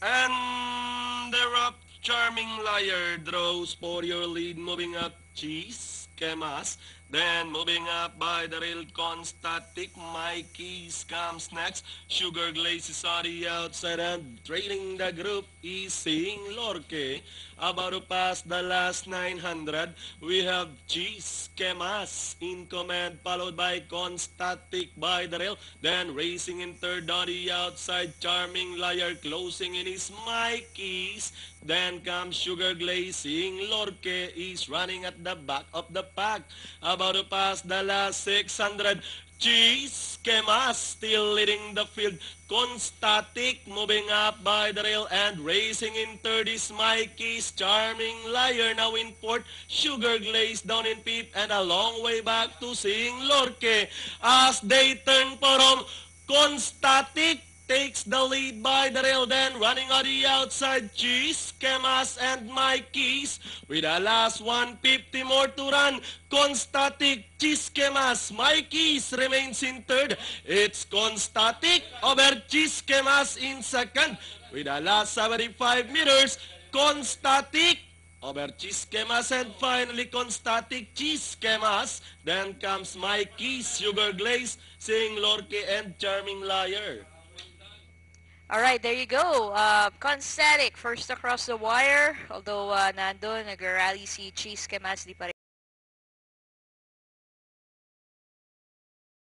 And the rough, charming liar draws for your lead, moving up cheese, Kemas. Then moving up by the rail, Constatic, Mikey's comes next. Sugar Glaze is on the outside and trailing the group is Sing Lorque. About to pass the last 900, we have Cheese Kemas in command, followed by Constatic by the rail. Then racing in third on the outside, Charming Liar closing in his Mikey's. Then comes Sugar Glazing. Lorque is running at the back of the pack. About to pass the last 600. Cheese Kemas still leading the field. Constatic moving up by the rail and racing in third is Mikey's Charming Liar now in fourth. Sugar Glaze down in fifth and a long way back to Sing Lorque. As they turn for home, Constatic takes the lead by the rail, then running on the outside, Cheese, Kemas, and Mikey's. With the last 150 more to run, Constatic, Cheese, Kemas, Mikey's remains in third. It's Constatic over Cheese, Kemas in second. With the last 75 meters, Constatic over Cheese Kemas and finally Constatic Cheese Kemas. Then comes Mikey's Sugar Glaze, Sing Lorque, and Charming Liar. All right, there you go. Constatic, first across the wire. Although nandun, nag-rally si Cheese Kemas, di pa